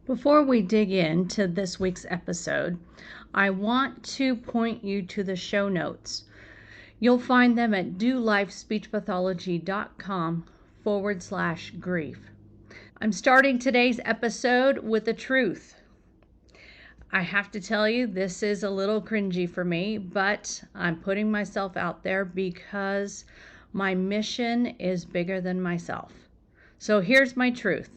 Before we dig into this week's episode, I want to point you to the show notes. You'll find them at dolifespeechpathology.com/grief. I'm starting today's episode with the truth. I have to tell you, this is a little cringy for me, but I'm putting myself out there because my mission is bigger than myself. So here's my truth.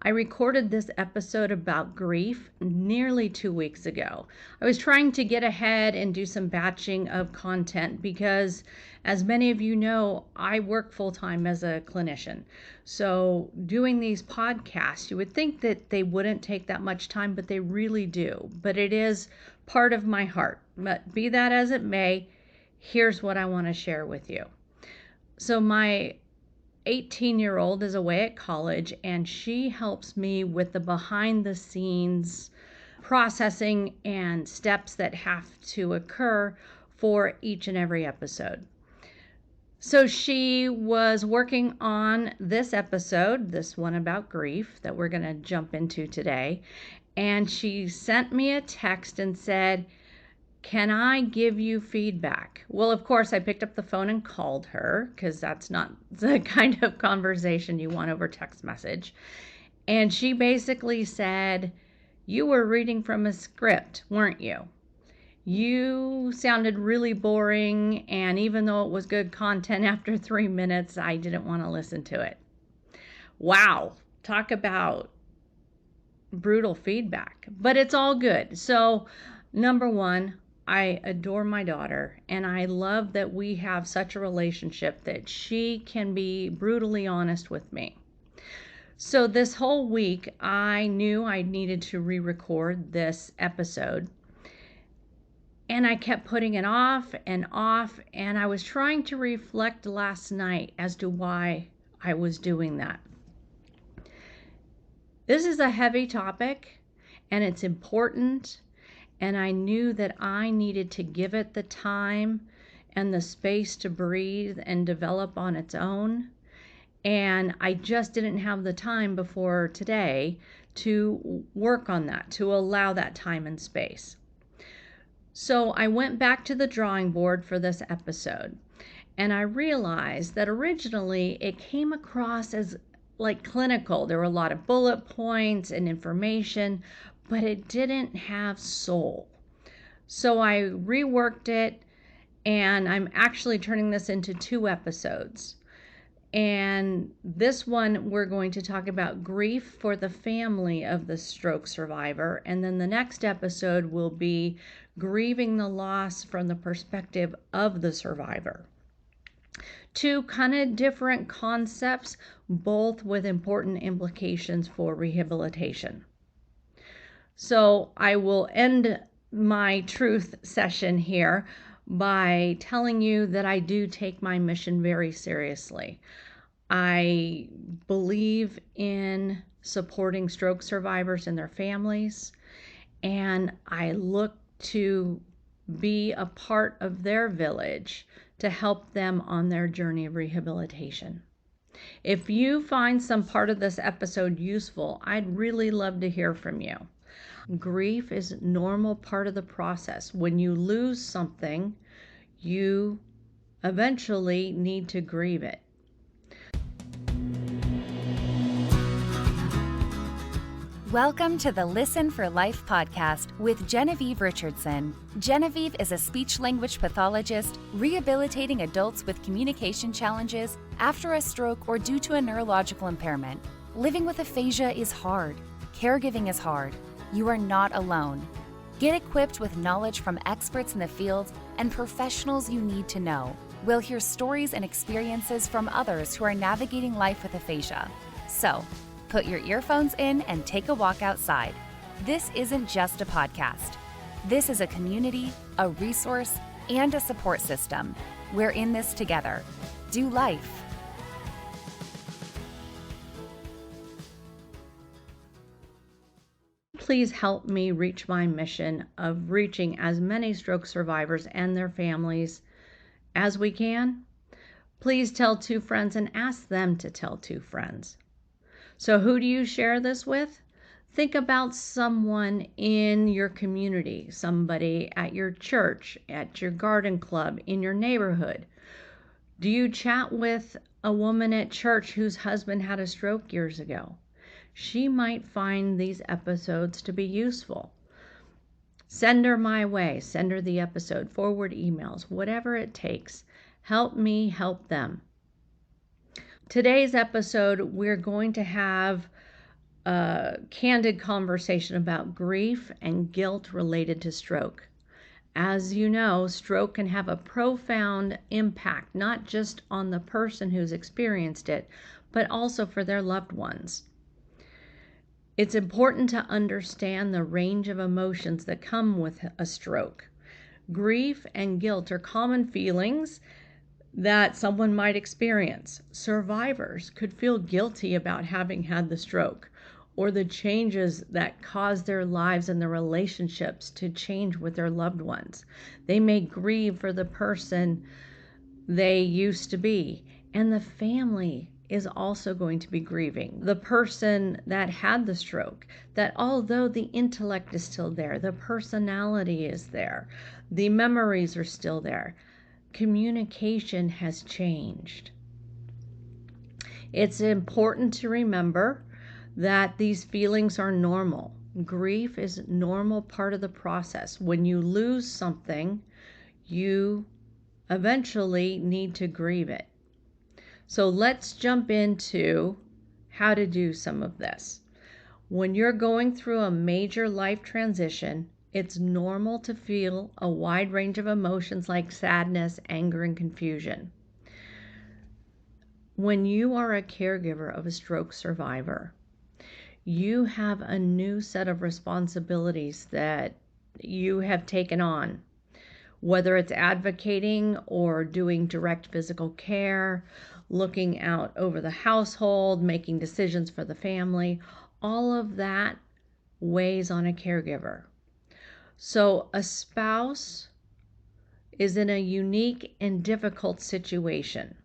I recorded this episode about grief nearly 2 weeks ago. I was trying to get ahead and do some batching of content because, as many of you know, I work full-time as a clinician. So doing these podcasts, you would think that they wouldn't take that much time, but they really do. But it is part of my heart. But be that as it may, here's what I want to share with you. So my 18-year-old is away at college, and she helps me with the behind the scenes processing and steps that have to occur for each and every episode. So she was working on this episode, this one about grief that we're going to jump into today, and she sent me a text and said, "Can I give you feedback?" Well, of course, I picked up the phone and called her because that's not the kind of conversation you want over text message. And she basically said, "You were reading from a script, weren't you? You sounded really boring, and even though it was good content, after 3 minutes, I didn't want to listen to it." Wow, talk about brutal feedback, but it's all good. So, number one, I adore my daughter, and I love that we have such a relationship that she can be brutally honest with me. So this whole week, I knew I needed to re-record this episode, and I kept putting it off, and I was trying to reflect last night as to why I was doing that. This is a heavy topic, and it's important. And I knew that I needed to give it the time and the space to breathe and develop on its own. And I just didn't have the time before today to work on that, to allow that time and space. So I went back to the drawing board for this episode, and I realized that originally it came across as like clinical. There were a lot of bullet points and information, but it didn't have soul. So I reworked it, and I'm actually turning this into 2 episodes. And this one, we're going to talk about grief for the family of the stroke survivor. And then the next episode will be grieving the loss from the perspective of the survivor. 2 kind of different concepts, both with important implications for rehabilitation. So I will end my truth session here by telling you that I do take my mission very seriously. I believe in supporting stroke survivors and their families, and I look to be a part of their village to help them on their journey of rehabilitation. If you find some part of this episode useful, I'd really love to hear from you. Grief is a normal part of the process. When you lose something, you eventually need to grieve it. Welcome to the Listen for Life podcast with Genevieve Richardson. Genevieve is a speech-language pathologist rehabilitating adults with communication challenges after a stroke or due to a neurological impairment. Living with aphasia is hard. Caregiving is hard. You are not alone. Get equipped with knowledge from experts in the field and professionals you need to know. We'll hear stories and experiences from others who are navigating life with aphasia. So, put your earphones in and take a walk outside. This isn't just a podcast. This is a community, a resource, and a support system. We're in this together. Do life. Please help me reach my mission of reaching as many stroke survivors and their families as we can. Please tell 2 friends and ask them to tell 2 friends. So who do you share this with? Think about someone in your community, somebody at your church, at your garden club, in your neighborhood. Do you chat with a woman at church whose husband had a stroke years ago? She might find these episodes to be useful. Send her my way. Send her the episode, forward emails, whatever it takes. Help me help them. Today's episode, we're going to have a candid conversation about grief and guilt related to stroke. As you know, stroke can have a profound impact, not just on the person who's experienced it, but also for their loved ones. It's important to understand the range of emotions that come with a stroke. Grief and guilt are common feelings that someone might experience. Survivors could feel guilty about having had the stroke or the changes that caused their lives and their relationships to change with their loved ones. They may grieve for the person they used to be, and the family is also going to be grieving. The person that had the stroke, that although the intellect is still there, the personality is there, the memories are still there, communication has changed. It's important to remember that these feelings are normal. Grief is a normal part of the process. When you lose something, you eventually need to grieve it. So let's jump into how to do some of this. When you're going through a major life transition, it's normal to feel a wide range of emotions like sadness, anger, and confusion. When you are a caregiver of a stroke survivor, you have a new set of responsibilities that you have taken on, whether it's advocating or doing direct physical care, looking out over the household, making decisions for the family. All of that weighs on a caregiver. So a spouse is in a unique and difficult situation.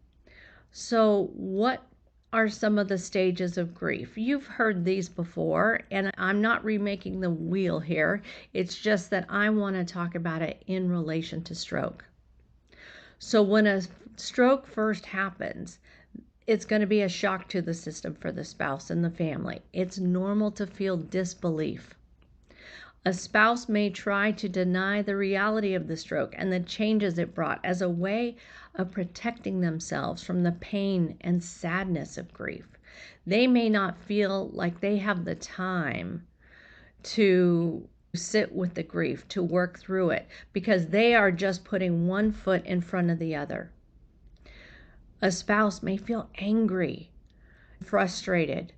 So what are some of the stages of grief? You've heard these before, and I'm not remaking the wheel here. It's just that I want to talk about it in relation to stroke. So when a stroke first happens, it's going to be a shock to the system for the spouse and the family. It's normal to feel disbelief. A spouse may try to deny the reality of the stroke and the changes it brought as a way of protecting themselves from the pain and sadness of grief. They may not feel like they have the time to sit with the grief, to work through it, because they are just putting one foot in front of the other. A spouse may feel angry, frustrated,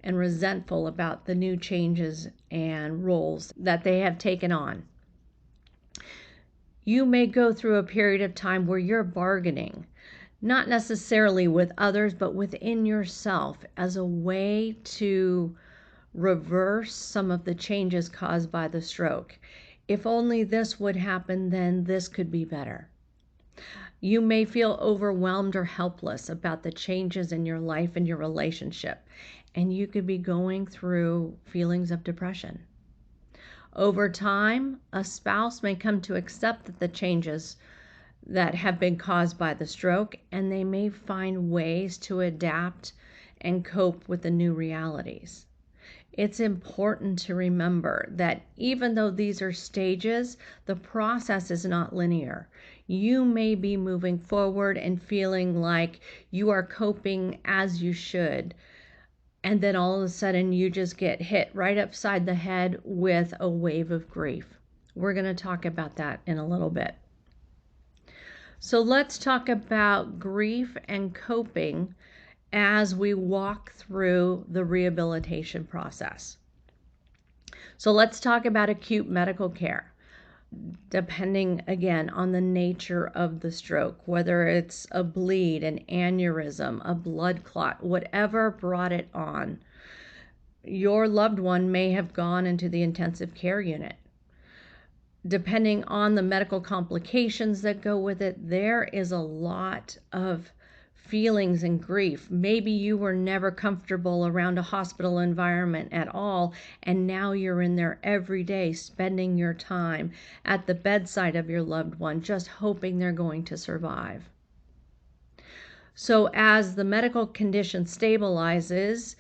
and resentful about the new changes and roles that they have taken on. You may go through a period of time where you're bargaining, not necessarily with others, but within yourself as a way to reverse some of the changes caused by the stroke. If only this would happen, then this could be better. You may feel overwhelmed or helpless about the changes in your life and your relationship, and you could be going through feelings of depression. Over time, a spouse may come to accept the changes that have been caused by the stroke, and they may find ways to adapt and cope with the new realities. It's important to remember that even though these are stages, the process is not linear. You may be moving forward and feeling like you are coping as you should, and then all of a sudden you just get hit right upside the head with a wave of grief. We're going to talk about that in a little bit. So let's talk about grief and coping as we walk through the rehabilitation process. So let's talk about acute medical care. Depending again on the nature of the stroke, whether it's a bleed, an aneurysm, a blood clot, whatever brought it on, your loved one may have gone into the intensive care unit. Depending on the medical complications that go with it, there is a lot of feelings and grief. Maybe you were never comfortable around a hospital environment at all, and now you're in there every day, spending your time at the bedside of your loved one, just hoping they're going to survive. So as the medical condition stabilizes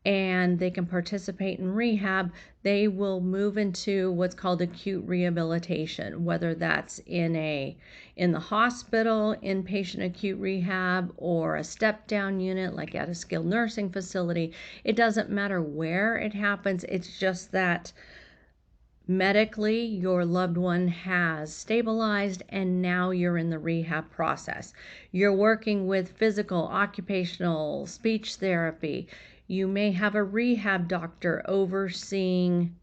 and they can participate in rehab, they will move into what's called acute rehabilitation, whether that's in the hospital, inpatient acute rehab, or a step-down unit like at a skilled nursing facility. It doesn't matter where it happens. It's just that medically your loved one has stabilized and now you're in the rehab process. You're working with physical, occupational, speech therapy. You may have a rehab doctor overseeing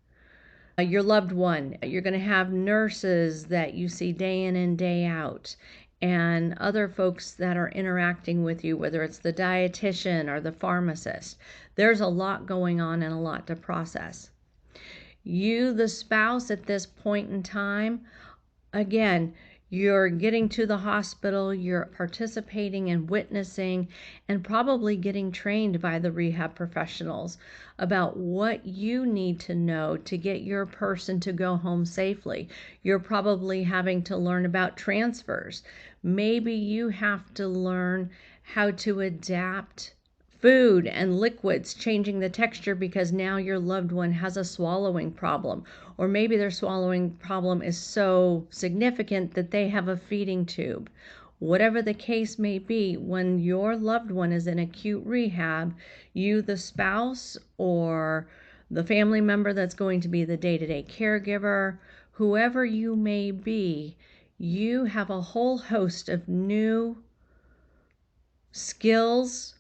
your loved one. You're going to have nurses that you see day in and day out, and other folks that are interacting with you, whether it's the dietitian or the pharmacist. There's a lot going on and a lot to process. You, the spouse, at this point in time, again, you're getting to the hospital, you're participating and witnessing and probably getting trained by the rehab professionals about what you need to know to get your person to go home safely. You're probably having to learn about transfers. Maybe you have to learn how to adapt food and liquids, changing the texture because now your loved one has a swallowing problem, or maybe their swallowing problem is so significant that they have a feeding tube. Whatever the case may be, when your loved one is in acute rehab, you, the spouse, or the family member that's going to be the day-to-day caregiver, whoever you may be, you have a whole host of new skills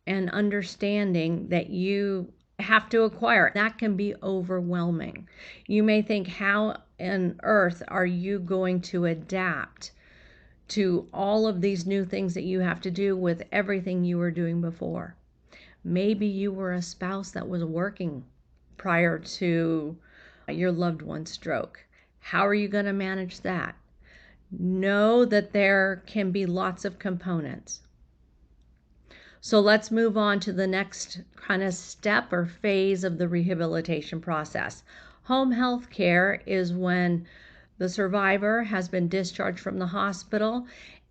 and understanding that you have to acquire. That can be overwhelming. You may think, how on earth are you going to adapt to all of these new things that you have to do with everything you were doing before? Maybe you were a spouse that was working prior to your loved one's stroke. How are you going to manage that? Know that there can be lots of components. So let's move on to the next kind of step or phase of the rehabilitation process. Home health care is when the survivor has been discharged from the hospital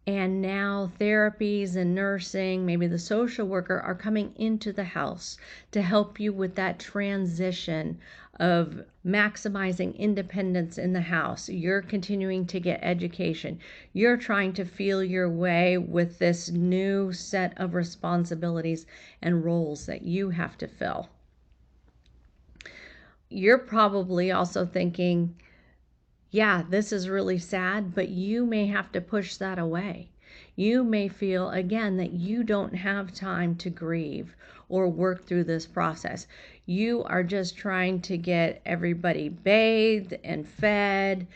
and now therapies and nursing, maybe the social worker, are coming into the house to help you with that transition of maximizing independence in the house. You're continuing to get education. You're trying to feel your way with this new set of responsibilities and roles that you have to fill. You're probably also thinking, yeah, this is really sad, but you may have to push that away. You may feel, again, that you don't have time to grieve or work through this process. You are just trying to get everybody bathed and fed,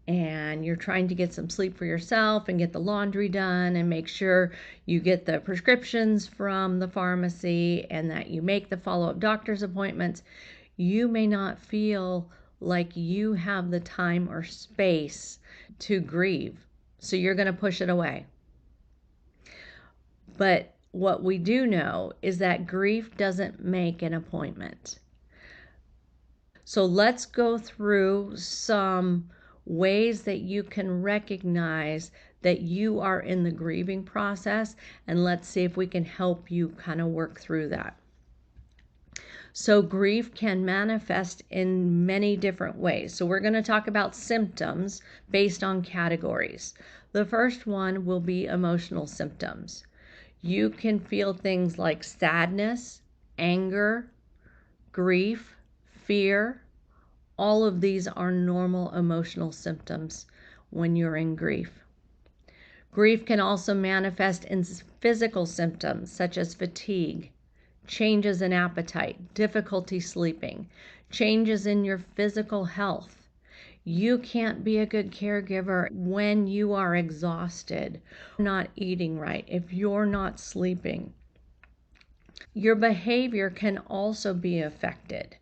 and you're trying to get some sleep for yourself and get the laundry done and make sure you get the prescriptions from the pharmacy and that you make the follow-up doctor's appointments. You may not feel like you have the time or space to grieve, so you're going to push it away. But what we do know is that grief doesn't make an appointment. So let's go through some ways that you can recognize that you are in the grieving process, and let's see if we can help you kind of work through that. So grief can manifest in many different ways. So we're going to talk about symptoms based on categories. The first one will be emotional symptoms. You can feel things like sadness, anger, grief, fear. All of these are normal emotional symptoms when you're in grief. Grief can also manifest in physical symptoms such as fatigue, changes in appetite, difficulty sleeping, changes in your physical health. You can't be a good caregiver when you are exhausted, not eating right, if you're not sleeping. Your behavior can also be affected.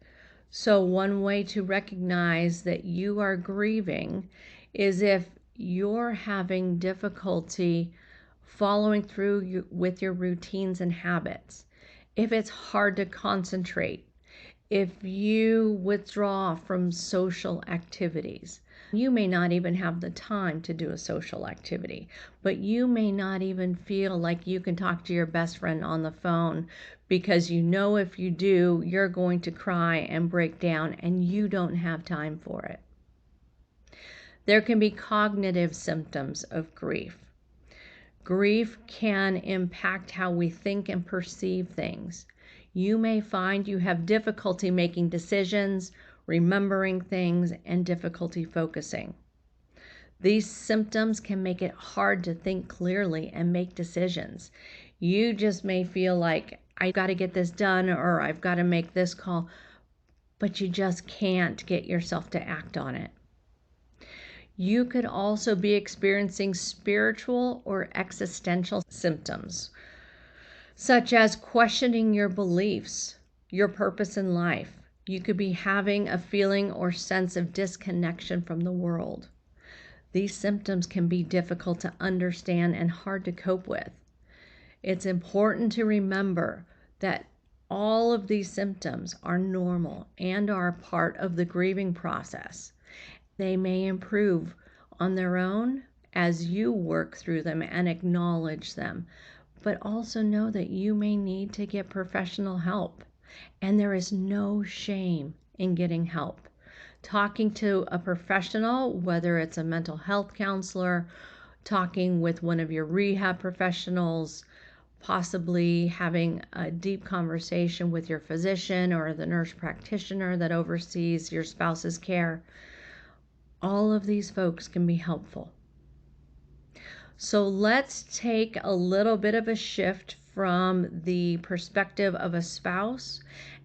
So one way to recognize that you are grieving is if you're having difficulty following through with your routines and habits, if it's hard to concentrate, if you withdraw from social activities. You may not even have the time to do a social activity, but you may not even feel like you can talk to your best friend on the phone because you know if you do, you're going to cry and break down and you don't have time for it. There can be cognitive symptoms of grief. Grief can impact how we think and perceive things. You may find you have difficulty making decisions, remembering things, and difficulty focusing. These symptoms can make it hard to think clearly and make decisions. You just may feel like, I've got to get this done, or I've got to make this call, but you just can't get yourself to act on it. You could also be experiencing spiritual or existential symptoms, such as questioning your beliefs, your purpose in life. You could be having a feeling or sense of disconnection from the world. These symptoms can be difficult to understand and hard to cope with. It's important to remember that all of these symptoms are normal and are part of the grieving process. They may improve on their own as you work through them and acknowledge them, but also know that you may need to get professional help. And there is no shame in getting help. Talking to a professional, whether it's a mental health counselor, talking with one of your rehab professionals, possibly having a deep conversation with your physician or the nurse practitioner that oversees your spouse's care. All of these folks can be helpful. So let's take a little bit of a shift from the perspective of a spouse,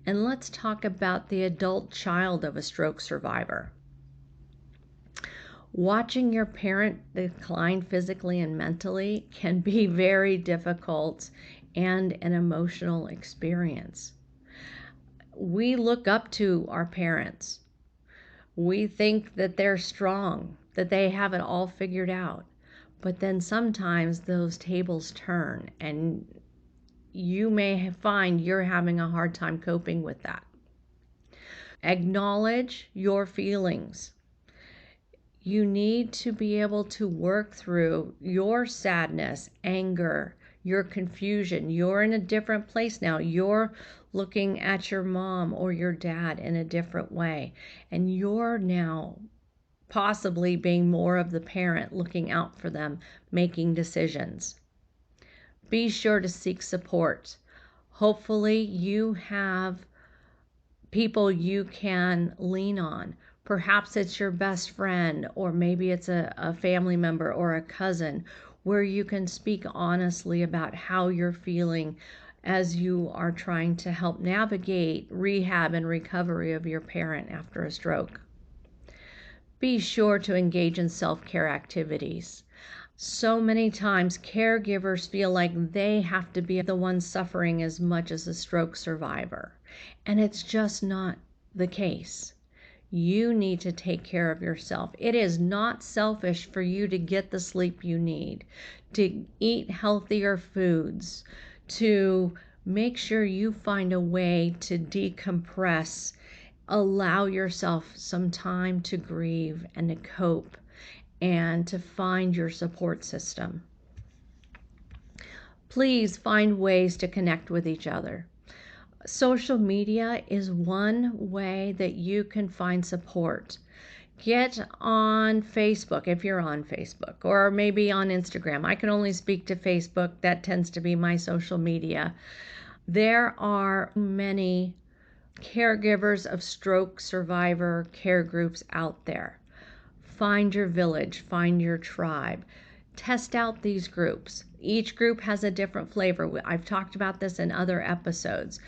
and let's talk about the adult child of a stroke survivor. Watching your parent decline physically and mentally can be very difficult and an emotional experience. We look up to our parents. We think that they're strong, that they have it all figured out. But then sometimes those tables turn and you may find you're having a hard time coping with that. Acknowledge your feelings. You need to be able to work through your sadness, anger, your confusion. You're in a different place now. You're looking at your mom or your dad in a different way. And you're now possibly being more of the parent, looking out for them, making decisions. Be sure to seek support. Hopefully you have people you can lean on. Perhaps it's your best friend, or maybe it's a family member or a cousin, where you can speak honestly about how you're feeling as you are trying to help navigate rehab and recovery of your parent after a stroke. Be sure to engage in self-care activities. So many times caregivers feel like they have to be the one suffering as much as the stroke survivor, and it's just not the case. You need to take care of yourself. It is not selfish for you to get the sleep you need, to eat healthier foods, to make sure you find a way to decompress, allow yourself some time to grieve and to cope and to find your support system. Please find ways to connect with each other. Social media is one way that you can find support. Get on Facebook if you're on Facebook, or maybe on Instagram. I can only speak to Facebook. That tends to be my social media. There are many caregivers of stroke survivor care groups out there. Find your village, find your tribe. Test out these groups. Each group has a different flavor. I've talked about this in other episodes.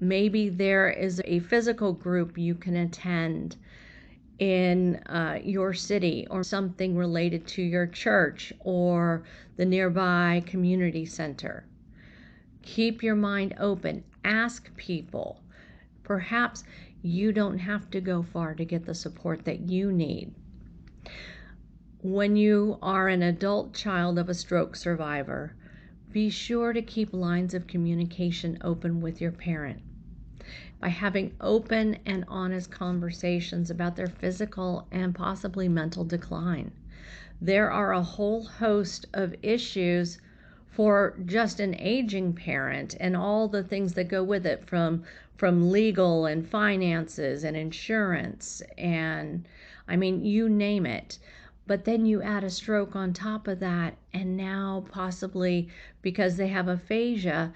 Maybe there is a physical group you can attend in your city, or something related to your church or the nearby community center. Keep your mind open. Ask people. Perhaps you don't have to go far to get the support that you need. When you are an adult child of a stroke survivor, be sure to keep lines of communication open with your parent. By having open and honest conversations about their physical and possibly mental decline. There are a whole host of issues for just an aging parent and all the things that go with it, from legal and finances and insurance and you name it. But then you add a stroke on top of that, and now possibly because they have aphasia,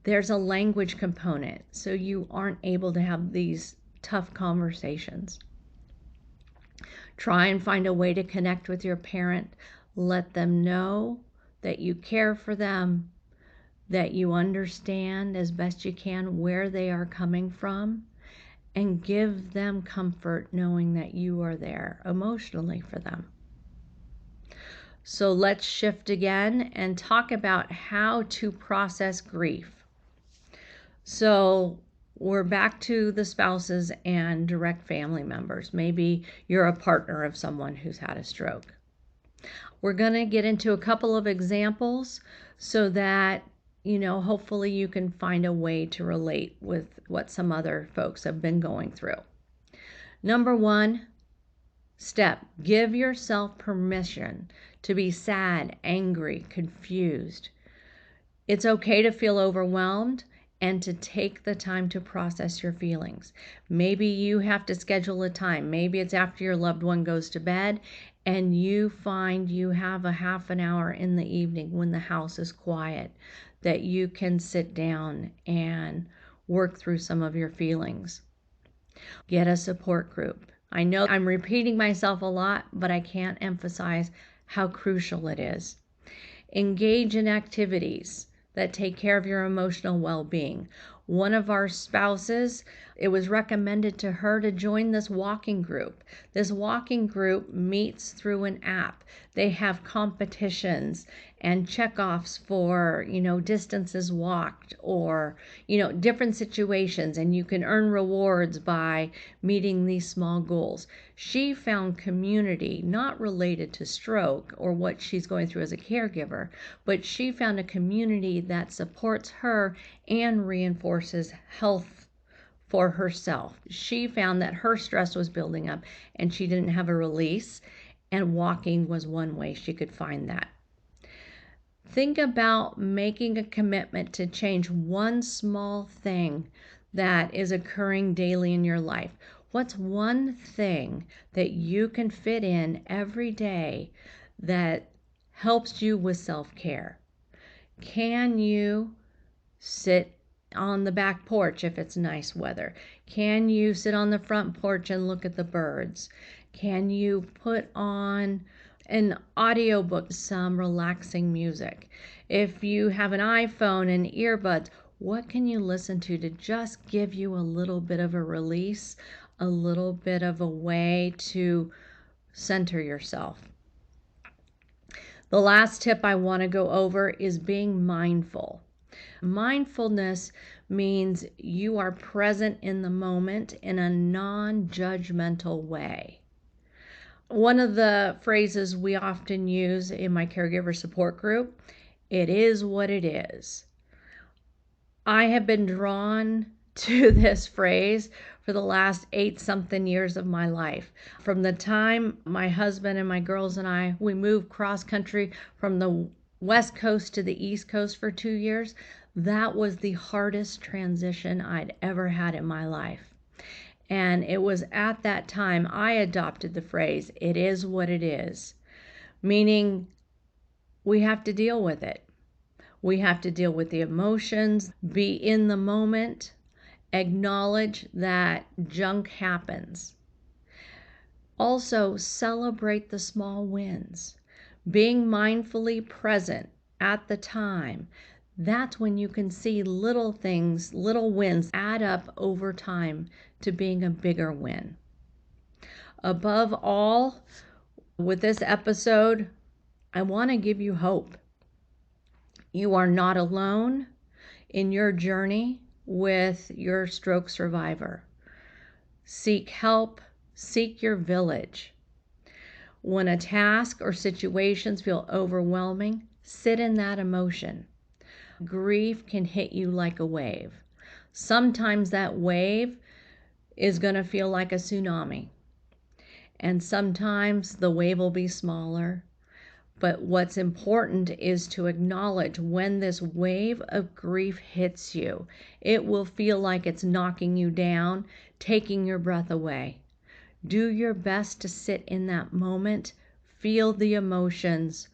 there's a language component, so you aren't able to have these tough conversations. Try and find a way to connect with your parent. Let them know that you care for them, that you understand as best you can where they are coming from, and give them comfort knowing that you are there emotionally for them. So let's shift again and talk about how to process grief. So we're back to the spouses and direct family members. Maybe you're a partner of someone who's had a stroke. We're going to get into a couple of examples so that, hopefully you can find a way to relate with what some other folks have been going through. Number one step, give yourself permission to be sad, angry, confused. It's okay to feel overwhelmed and to take the time to process your feelings. Maybe you have to schedule a time. Maybe it's after your loved one goes to bed and you find you have a half an hour in the evening when the house is quiet that you can sit down and work through some of your feelings. Get a support group. I know I'm repeating myself a lot, but I can't emphasize how crucial it is. Engage in activities that take care of your emotional well-being. One of our spouses, it was recommended to her to join this walking group. This walking group meets through an app. They have competitions and checkoffs for, distances walked or, different situations, and you can earn rewards by meeting these small goals. She found community not related to stroke or what she's going through as a caregiver, but she found a community that supports her and reinforces health for herself. She found that her stress was building up and she didn't have a release, and walking was one way she could find that. Think about making a commitment to change one small thing that is occurring daily in your life. What's one thing that you can fit in every day that helps you with self-care? Can you sit on the back porch if it's nice weather? Can you sit on the front porch and look at the birds? Can you put on an audiobook, some relaxing music? If you have an iPhone and earbuds, what can you listen to just give you a little bit of a release, a little bit of a way to center yourself? The last tip I want to go over is being mindful. Mindfulness means you are present in the moment in a non-judgmental way. One of the phrases we often use in my caregiver support group, it is what it is. I have been drawn to this phrase for the last 8-something years of my life. From the time my husband and my girls and we moved cross country from the West Coast to the East Coast for 2 years, that was the hardest transition I'd ever had in my life. And it was at that time I adopted the phrase, it is what it is, meaning we have to deal with it. We have to deal with the emotions, be in the moment, acknowledge that junk happens. Also, celebrate the small wins. Being mindfully present at the time, that's when you can see little things, little wins add up over time to being a bigger win. Above all, with this episode, I want to give you hope. You are not alone in your journey with your stroke survivor. Seek help, seek your village. When a task or situations feel overwhelming, sit in that emotion. Grief can hit you like a wave. Sometimes that wave is going to feel like a tsunami. And sometimes the wave will be smaller. But what's important is to acknowledge when this wave of grief hits you. It will feel like it's knocking you down, taking your breath away. Do your best to sit in that moment, feel the emotions,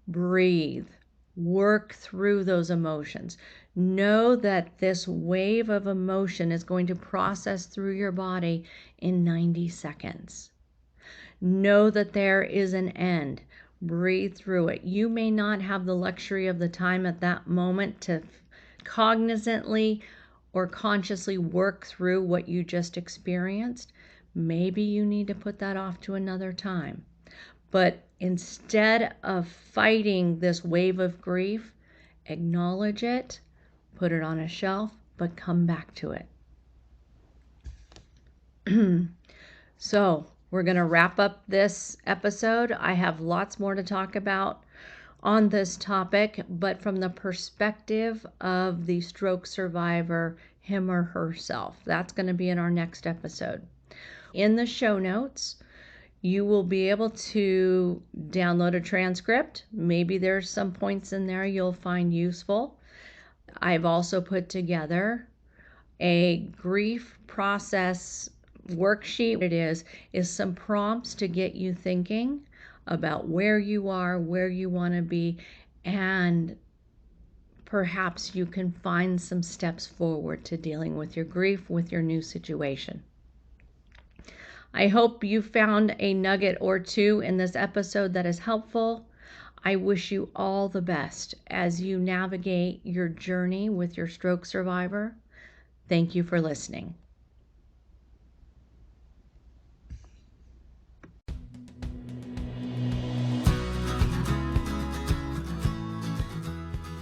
breathe, work through those emotions. Know that this wave of emotion is going to process through your body in 90 seconds. Know that there is an end. Breathe through it. You may not have the luxury of the time at that moment to cognizantly or consciously work through what you just experienced. Maybe you need to put that off to another time. But instead of fighting this wave of grief, acknowledge it, put it on a shelf, but come back to it. So, we're going to wrap up this episode. I have lots more to talk about on this topic, but from the perspective of the stroke survivor, him or herself. That's going to be in our next episode. In the show notes, you will be able to download a transcript. Maybe there's some points in there you'll find useful. I've also put together a grief process worksheet. It is some prompts to get you thinking about where you are, where you want to be, and perhaps you can find some steps forward to dealing with your grief, with your new situation. I hope you found a nugget or two in this episode that is helpful. I wish you all the best as you navigate your journey with your stroke survivor. Thank you for listening.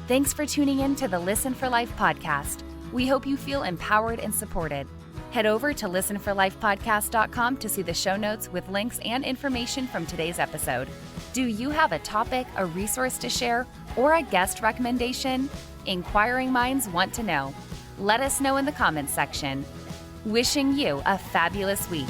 Thanks for tuning in to the Listen for Life podcast. We hope you feel empowered and supported. Head over to listenforlifepodcast.com to see the show notes with links and information from today's episode. Do you have a topic, a resource to share, or a guest recommendation? Inquiring minds want to know. Let us know in the comments section. Wishing you a fabulous week.